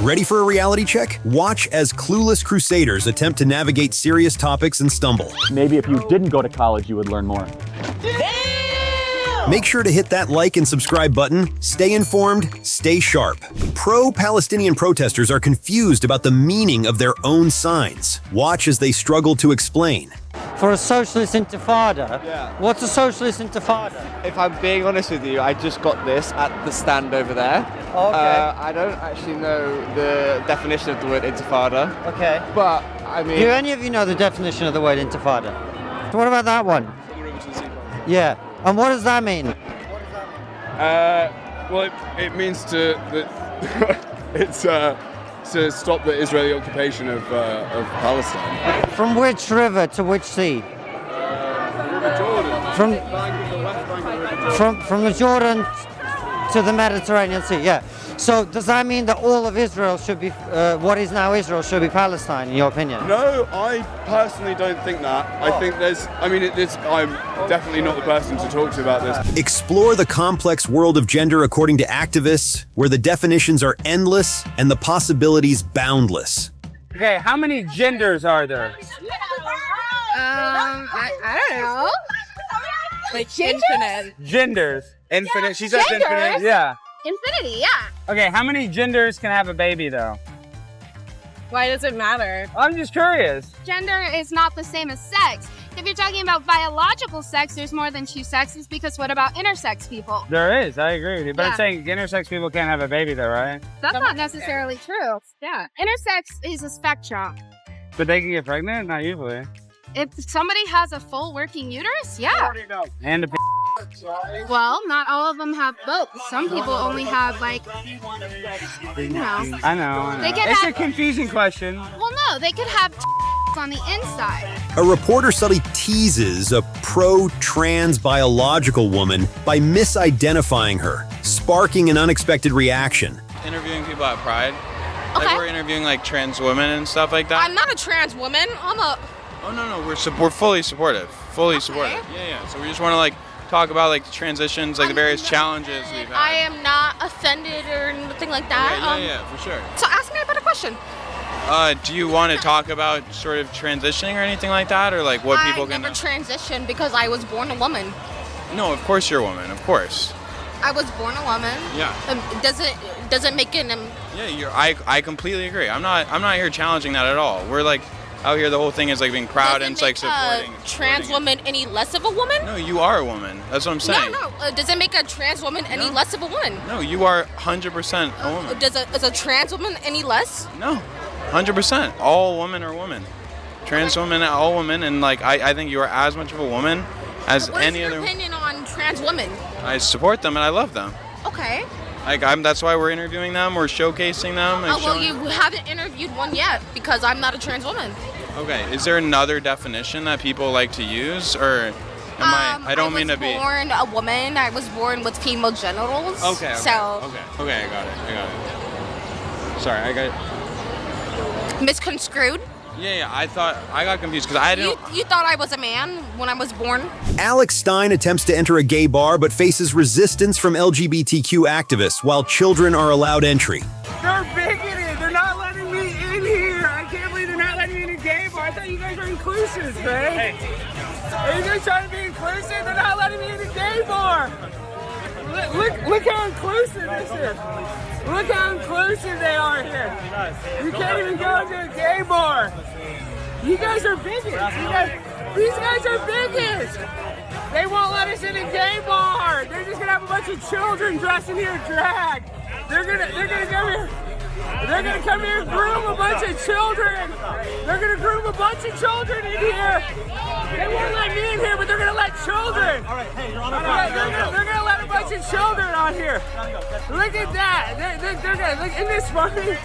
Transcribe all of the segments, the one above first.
Ready for a reality check? Watch as clueless crusaders attempt to navigate serious topics and stumble. Maybe if you didn't go to college, you would learn more. Make sure to hit that like and subscribe button. Stay informed, stay sharp. Pro-Palestinian protesters are confused about the meaning of their own signs. Watch as they struggle to explain. For a socialist intifada? Yeah. What's a socialist intifada? If I'm being honest with you, I just got this at the stand over there. Oh, okay. I don't actually know the definition of the word intifada. Okay. But, I mean... Do any of you know the definition of the word intifada? So what about that one? From the river to the sea. Yeah. And what does that mean? Well, it means to to stop the Israeli occupation of Palestine. From which river to which sea? River Jordan. From Bank of the west bank of the River Jordan. from the Jordan to the Mediterranean Sea. Yeah. So does that mean that all of Israel should be, what is now Israel, should be Palestine, in your opinion? No, I personally don't think that. I think I'm definitely not the person to talk to about this. Explore the complex world of gender according to activists, where the definitions are endless and the possibilities boundless. Okay, how many genders are there? I don't know. Like infinite. Genders. Infinite. She said Genders? infinite. Yeah. Infinity, yeah. Okay, how many genders can have a baby though? Why does it matter? I'm just curious. Gender is not the same as sex. If you're talking about biological sex, there's more than two sexes, because what about intersex people? There is, I agree with you. But Yeah. I'm saying intersex people can't have a baby though, right? That's not necessarily true. Yeah. Intersex is a spectrum. But they can get pregnant? Not usually. If somebody has a full working uterus, yeah. And a Well, not all of them have both. Some people only have, like, you know. I know. They can It's have- a confusing question. Well, no, they could have on the inside. A reporter subtly teases a pro-trans biological woman by misidentifying her, sparking an unexpected reaction. Interviewing people at Pride. Okay. Like we're interviewing like trans women and stuff like that. I'm not a trans woman. I'm a. Oh no, we're fully supportive. Fully supportive. Yeah. So we just want to like talk about like the transitions, like the various challenges we've had. I am not offended or anything like that. Yeah, for sure. So ask me about a question. Do you want to talk about sort of transitioning or anything like that, or like what people I can? never transitioned because I was born a woman. No, of course you're a woman. Of course. I was born a woman. Yeah. Doesn't make it. Yeah, I completely agree. I'm not here challenging that at all. We're like out here. The whole thing is like being proud and it's like supporting. Trans woman any less of a woman? No, you are a woman. That's what I'm saying. No. Does it make a trans woman any less of a woman? No, you are 100% a woman. Is a trans woman any less? No, 100%. All women are women. Trans women, all women, and like I think you are as much of a woman as any other. What's your opinion on trans women? I support them and I love them. Okay. Like that's why we're interviewing them. We're showcasing them. And Well, showing you haven't interviewed one yet because I'm not a trans woman. Okay. Is there another definition that people like to use, or am I don't mean to be. I was born a woman. I was born with female genitals. Okay. So. Okay. I got it. Sorry, I got. Misconstrued. Yeah. I thought I got confused because I didn't. You thought I was a man when I was born? Alex Stein attempts to enter a gay bar but faces resistance from LGBTQ activists while children are allowed entry. They're bigoted. They're not letting me in here. I can't believe they're not letting me in a gay bar. I thought you guys were inclusive, man. Are you guys trying to be inclusive? They're not letting me in a gay bar. Look how inclusive this is. Look how inclusive they are here. You can't even go into a gay bar. You guys are bigots. These guys are bigots. They won't let us in a gay bar. They're just gonna have a bunch of children dressed in here drag. They're gonna come here. They're gonna come here and groom a bunch of children. They're gonna groom a bunch of children in here. They won't let me in here, but they're gonna let children. All right, hey, you're on a They're gonna let a bunch of children on here. Look at that. They're gonna look. Isn't this funny?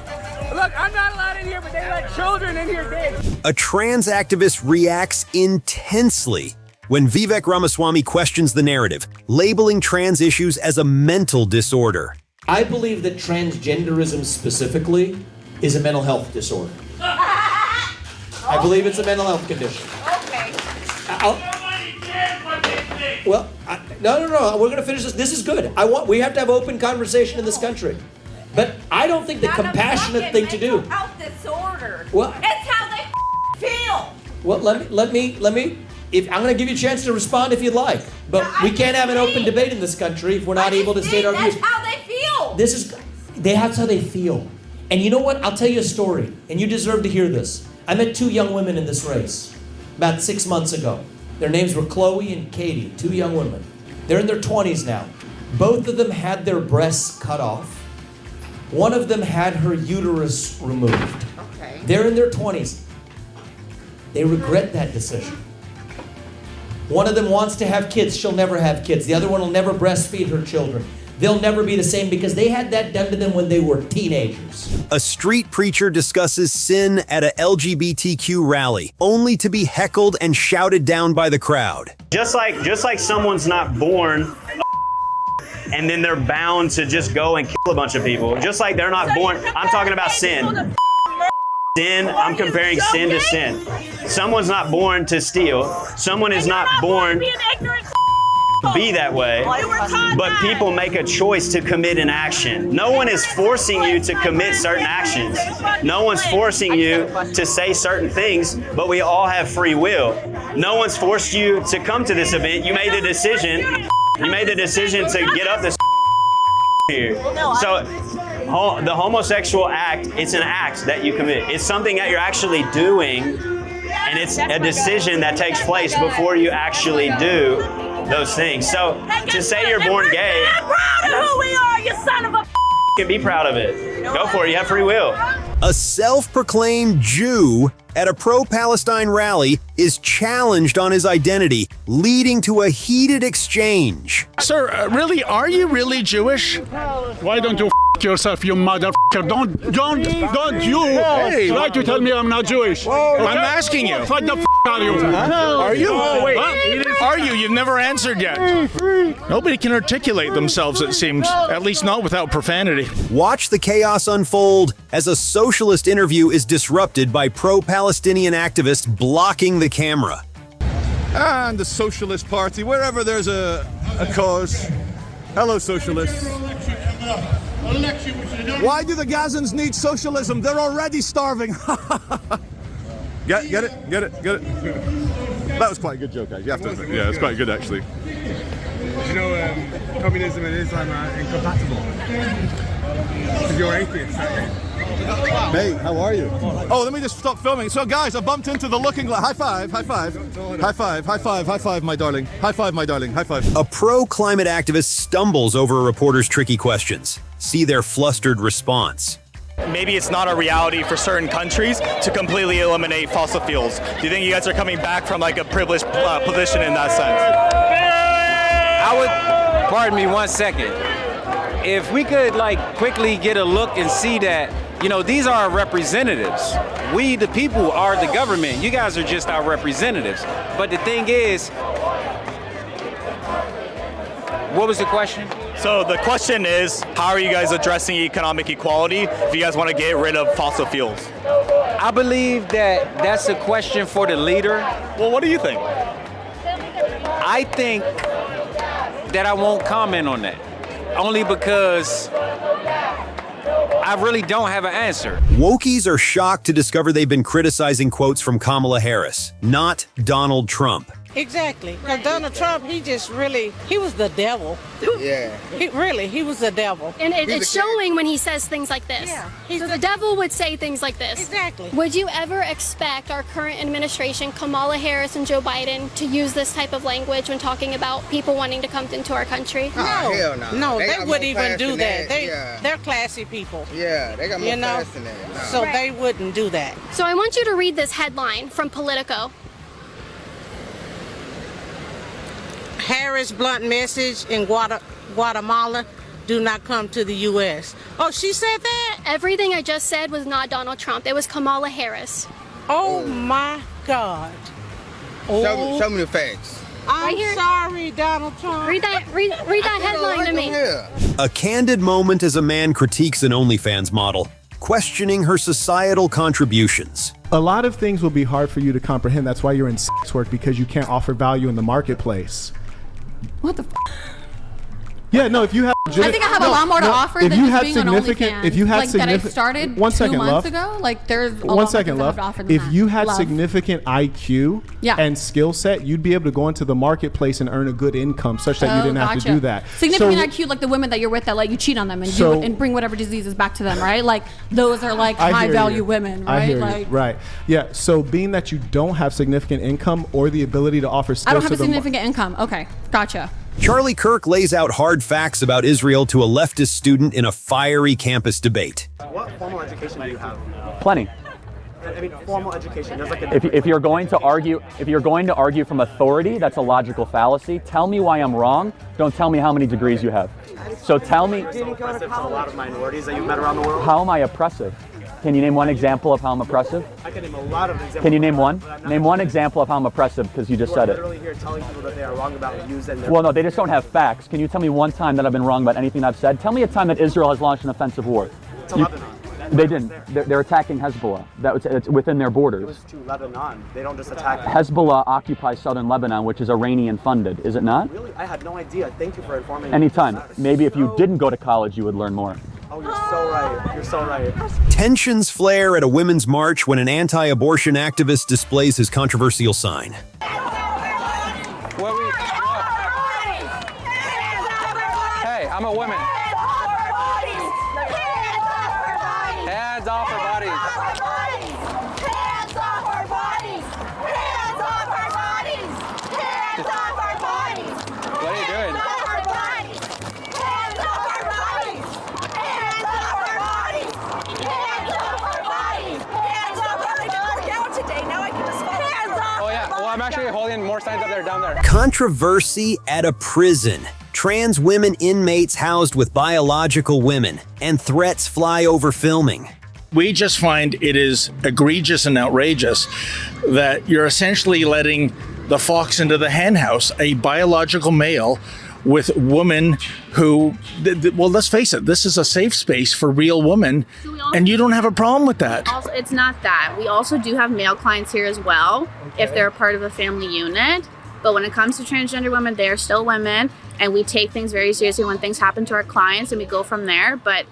Look, I'm not allowed in here, but they let children in here, Dave. A trans activist reacts intensely when Vivek Ramaswamy questions the narrative, labeling trans issues as a mental disorder. I believe that transgenderism specifically is a mental health disorder. I believe it's a mental health condition. Okay. No. We're going to finish this. This is good. We have to have open conversation in this country. But I don't think the compassionate thing to do. Health disorder. Well, it's how they feel. Well, let me. If I'm going to give you a chance to respond if you'd like, but we can't have an open debate in this country if we're not able to state our views. That's how they feel. That's how they feel. And you know what? I'll tell you a story, and you deserve to hear this. I met two young women in this race about 6 months ago. Their names were Chloe and Katie, two young women. They're in their 20s now. Both of them had their breasts cut off. One of them had her uterus removed. Okay. They're in their 20s. They regret that decision. One of them wants to have kids. She'll never have kids. The other one will never breastfeed her children. They'll never be the same because they had that done to them when they were teenagers. A street preacher discusses sin at a LGBTQ rally, only to be heckled and shouted down by the crowd. Just like someone's not born and then they're bound to just go and kill a bunch of people. Just like they're not born. I'm talking about sin. Sin, I'm comparing sin to sin. Someone's not born to steal. Someone is not born to be that way. But people make a choice to commit an action. No one is forcing you to commit certain actions. No one's forcing you to say certain things, but we all have free will. No one's forced you to come to this event. You made the decision. You made the decision to get up this here. So the homosexual act, it's an act that you commit. It's something that you're actually doing, and it's a decision that takes place before you actually do those things. So to say you're born gay, I'm proud of who we are, you son of a. You can be proud of it. Go for it. You have free will. A self-proclaimed Jew at a pro-Palestine rally is challenged on his identity, leading to a heated exchange. Sir, really, are you really Jewish? Why don't you f*** yourself, you motherfucker? Don't you try to tell me I'm not Jewish. I'm asking you. What the f*** are you? Are you? Oh, wait. Are you? You've never answered yet. Nobody can articulate themselves, it seems. At least not without profanity. Watch the chaos unfold as a socialist interview is disrupted by pro-Palestinian activists blocking the camera. And the Socialist Party, wherever there's a cause. Hello, socialists. Why do the Gazans need socialism? They're already starving. Get it? That was quite a good joke, guys. You have to admit. Yeah, it's quite good, actually. You know, communism and Islam are incompatible. Because you're atheist, aren't you? Hey, how are you? Oh, let me just stop filming. So, guys, I bumped into the looking glass. High five, high five. High five, high five, high five, my darling. High five, my darling. High five. A pro-climate activist stumbles over a reporter's tricky questions. See their flustered response. Maybe it's not a reality for certain countries to completely eliminate fossil fuels. Do you think you guys are coming back from like a privileged position in that sense? Pardon me 1 second. If we could quickly get a look and see that, these are our representatives. We, the people, are the government. You guys are just our representatives. But the thing is, what was the question? So the question is, how are you guys addressing economic equality if you guys want to get rid of fossil fuels? I believe that that's a question for the leader. Well, what do you think? I think that I won't comment on that. Only because I really don't have an answer. Wokies are shocked to discover they've been criticizing quotes from Kamala Harris, not Donald Trump. Exactly. Because Donald Trump, he was the devil. Yeah. He was the devil. And it's showing when he says things like this. Yeah. So the devil would say things like this. Exactly. Would you ever expect our current administration, Kamala Harris and Joe Biden, to use this type of language when talking about people wanting to come into our country? No. Hell no. No, they wouldn't even do that. Yeah. They're classy people. Yeah, they got more class than that. No. So they wouldn't do that. So I want you to read this headline from Politico. Harris' blunt message in Guatemala, do not come to the U.S. Oh, she said that? Everything I just said was not Donald Trump. It was Kamala Harris. Oh, my God. Oh. Show me the facts. I'm sorry, Donald Trump. Read that headline to me. A candid moment as a man critiques an OnlyFans model, questioning her societal contributions. A lot of things will be hard for you to comprehend. That's why you're in sex work, because you can't offer value in the marketplace. What the f? Yeah, no. If you have, I think I have a lot more to offer than just being on OnlyFans. If you had like that I started 2 months ago. Like there's a lot more things I have to offer than If that. you had Love. significant IQ and skill set, you'd be able to go into the marketplace and earn a good income, such that you didn't have to do that. Significant IQ, like the women that you're with that let you cheat on them and and bring whatever diseases back to them, right? Like those are like high value women, right? I hear like you. Right. Yeah. So being that you don't have significant income or the ability to offer skills I don't have to a significant income. Okay, gotcha. Charlie Kirk lays out hard facts about Israel to a leftist student in a fiery campus debate. What formal education do you have? Plenty. I mean, formal education. There's like a If you're going to argue from authority, that's a logical fallacy. Tell me why I'm wrong. Don't tell me how many degrees you have. So tell me. so oppressive to a lot of minorities that you've met around the world. How am I oppressive? Can you name one example of how I'm oppressive? I can name a lot of examples. Can you name one? Name one example of how I'm oppressive, because you just said it. Literally here telling people that they are wrong about views and their. Well, no, they just don't have facts. Can you tell me one time that I've been wrong about anything I've said? Tell me a time that Israel has launched an offensive war. To Lebanon. They didn't. They're attacking Hezbollah. It's within their borders. It was to Lebanon. They don't just attack. Hezbollah occupies southern Lebanon, which is Iranian funded, is it not? Really? I had no idea. Thank you for informing me. Anytime. Maybe if you didn't go to college, you would learn more. Oh, you're so right. You're so right. Tensions flare at a women's march when an anti-abortion activist displays his controversial sign. Hey, I'm a woman. Hands off our bodies. Hands off our bodies. Hands off our bodies. Hands off our bodies. What are you doing? Hands off our bodies. Hands off our bodies. Hands off our bodies. Hands off our bodies. Hands off our bodies. Work out today. Now I can just hands off. Oh yeah. Well, I'm actually holding more signs up there, down there. Controversy at a prison. Trans women inmates housed with biological women, and threats fly over filming. We just find it is egregious and outrageous that you're essentially letting the fox into the hen house, a biological male with women who, well, let's face it, this is a safe space for real women, and you don't have a problem with that. Also, it's not that. We also do have male clients here as well, if they're a part of a family unit. But when it comes to transgender women, they are still women, and we take things very seriously when things happen to our clients, and we go from there. But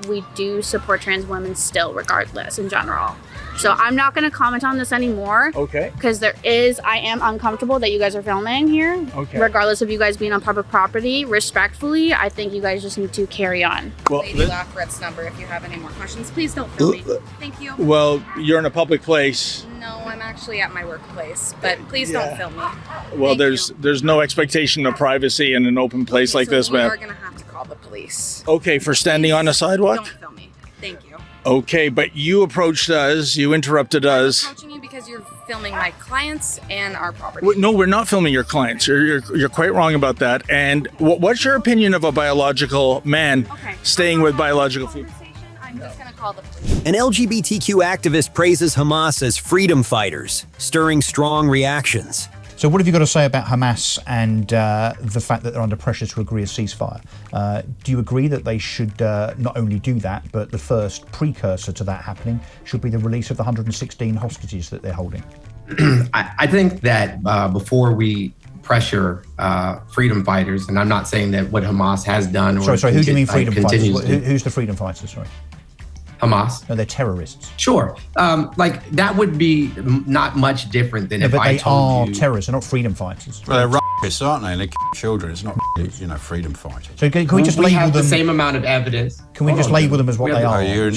we do support trans women still, regardless, in general. So I'm not going to comment on this anymore. Okay. Because I am uncomfortable that you guys are filming here. Okay. Regardless of you guys being on public property, respectfully, I think you guys just need to carry on. Well, Lady Lafrette's number if you have any more questions. Please don't film me. Thank you. Well, you're in a public place. No, I'm actually at my workplace, but please don't film me. Well, there's no expectation of privacy in an open place like this, We ma'am. are going to have to call the police. Okay, for standing on a sidewalk? Don't film me. Thank you. Okay, but you approached us, you interrupted us. I'm approaching you because you're filming my clients and our property. No, we're not filming your clients. You're quite wrong about that. And what's your opinion of a biological man staying with biological female? I'm just going to call the police. An LGBTQ activist praises Hamas as freedom fighters, stirring strong reactions. So what have you got to say about Hamas and the fact that they're under pressure to agree a ceasefire? Do you agree that they should not only do that, but the first precursor to that happening should be the release of the 116 hostages that they're holding? I think that before we pressure freedom fighters, and I'm not saying that what Hamas has done or Sorry, who do you mean freedom fighters? continues Who's the freedom fighters, sorry? Hamas. No, they're terrorists. Sure. Like that would be not much different than if but I they told are you. terrorists, they're not freedom fighters. Well, they're rapists, aren't they? And they kill children. It's not, freedom fighters. So can we just we label have them? the same amount of evidence. Can we just label them as what they are? You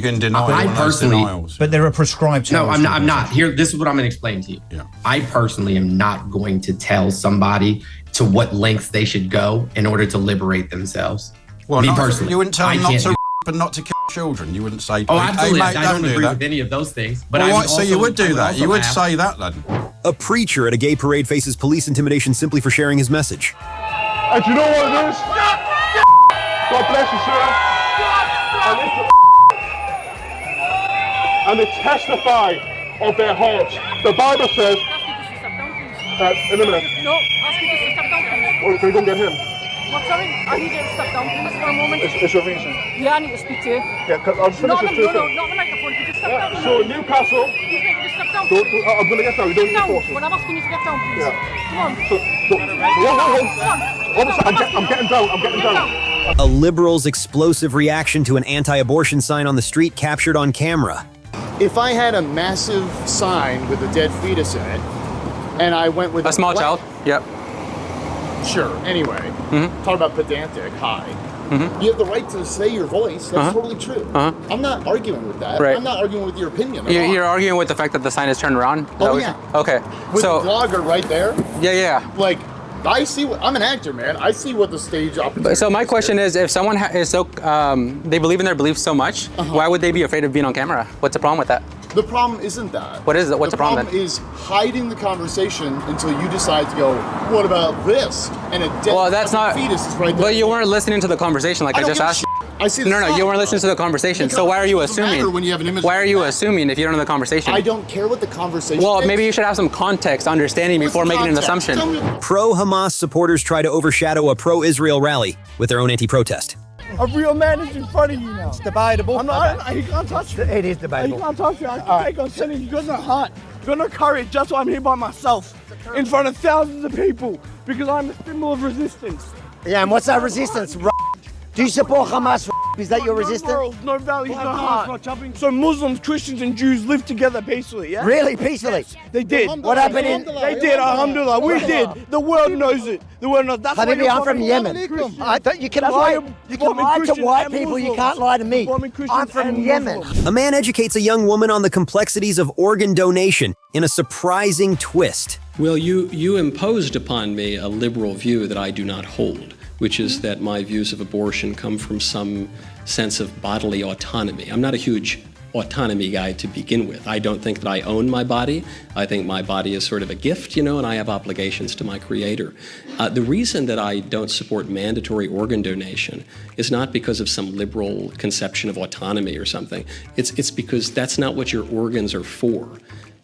can deny I one of those personally- denials. But they're a prescribed No, terrorist. I'm not. Here, this is what I'm going to explain to you. Yeah. I personally am not going to tell somebody to what lengths they should go in order to liberate themselves. Well, Me personally. you wouldn't tell I them not can't to do- and not to kill children. You wouldn't say, Oh, hey, absolutely. mate, I don't do agree that. with any of those things. But Well, I so you would do that. You would also say that then. A preacher at a gay parade faces police intimidation simply for sharing his message. And you know what it is? God bless you, sir. And they testify of their hearts. The Bible says, in a minute. No, can you go and get him? What's sorry? I need you to step down, please, for a moment. It's your reason. Yeah, I need to speak to you. Yeah, I'll just finish this too. No, not the microphone. Could you step down? So Newcastle. Please make you step down. I'm going to get down. You don't need to force it. Well, I'm asking you to get down, please. Come on. I'm getting down. I'm getting down. A liberal's explosive reaction to an anti-abortion sign on the street captured on camera. If I had a massive sign with a dead fetus in it, and I went with a small child, yep. Sure, anyway, talk about pedantic, hi. You have the right to say your voice, that's totally true. I'm not arguing with that. Right. I'm not arguing with your opinion. You're arguing with the fact that the sign is turned around? Oh, yeah. Okay. With the vlogger right there? Yeah. Like, I see what, I'm an actor, man. I see what the stage opportunity So my question is, if someone is so, they believe in their beliefs so much, why would they be afraid of being on camera? What's the problem with that? The problem isn't that. What is it? What's the problem then? The problem is hiding the conversation until you decide to go, what about this? And a dead fetus is right there. But you weren't listening to the conversation like I just asked you. I see the No, you weren't listening to the conversation. So why are you assuming? When you have an image why are you assuming if you don't know the conversation? I don't care what the conversation Well, is. maybe you should have some context, understanding before making an assumption. Pro-Hamas supporters try to overshadow a pro-Israel rally with their own anti-protest. A real man is in front of you now. It's debatable. He can't touch me. It is debatable. He can't touch me. I can take on sending. You got no heart. You got no courage. That's why I'm here by myself. In front of thousands of people. Because I'm a symbol of resistance. Yeah, and what's that resistance? Do you support Hamas? Is that your resistance? No morals, no values, no heart. So Muslims, Christians and Jews live together peacefully, yeah? Really? Peacefully? Yes, they did. What happened in... They did, alhamdulillah. We did. The world knows it. The world knows. That's Habibi, I'm from Yemen. I thought you can lie. You can lie to white people. You can't lie to me. I'm from Yemen. A man educates a young woman on the complexities of organ donation in a surprising twist. Well, you imposed upon me a liberal view that I do not hold, which is that my views of abortion come from some sense of bodily autonomy. I'm not a huge autonomy guy to begin with. I don't think that I own my body. I think my body is sort of a gift, and I have obligations to my creator. The reason that I don't support mandatory organ donation is not because of some liberal conception of autonomy or something. It's because that's not what your organs are for.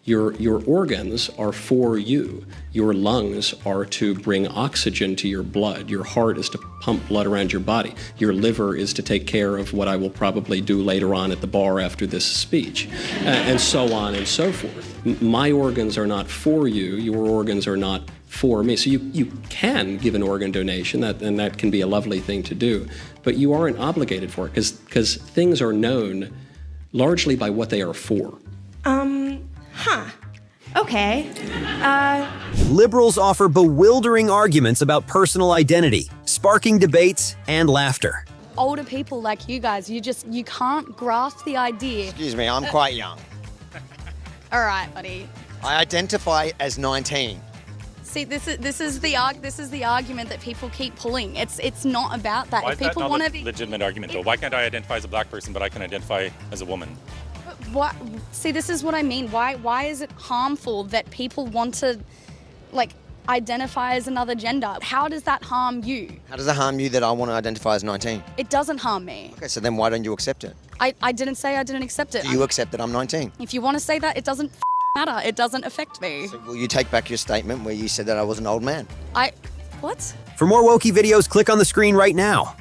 Your organs are for you. Your lungs are to bring oxygen to your blood. Your heart is to pump blood around your body. Your liver is to take care of what I will probably do later on at the bar after this speech, and so on and so forth. My organs are not for you. Your organs are not for me. So you can give an organ donation, and that can be a lovely thing to do, but you aren't obligated for it because things are known largely by what they are for. Okay. Liberals offer bewildering arguments about personal identity, sparking debates and laughter. Older people like you guys, you can't grasp the idea. Excuse me, I'm quite young. All right, buddy. I identify as 19. See, this is the argument that people keep pulling. It's not about that. Why If is that people not want a to be legitimate argument, though? Why can't I identify as a black person, but I can identify as a woman? What? See, this is what I mean. Why is it harmful that people want to, identify as another gender? How does that harm you? How does it harm you that I want to identify as 19? It doesn't harm me. Okay, so then why don't you accept it? I didn't say I didn't accept it. Do you accept that I'm 19? If you want to say that, it doesn't matter. It doesn't affect me. So will you take back your statement where you said that I was an old man? What? For more wokey videos, click on the screen right now.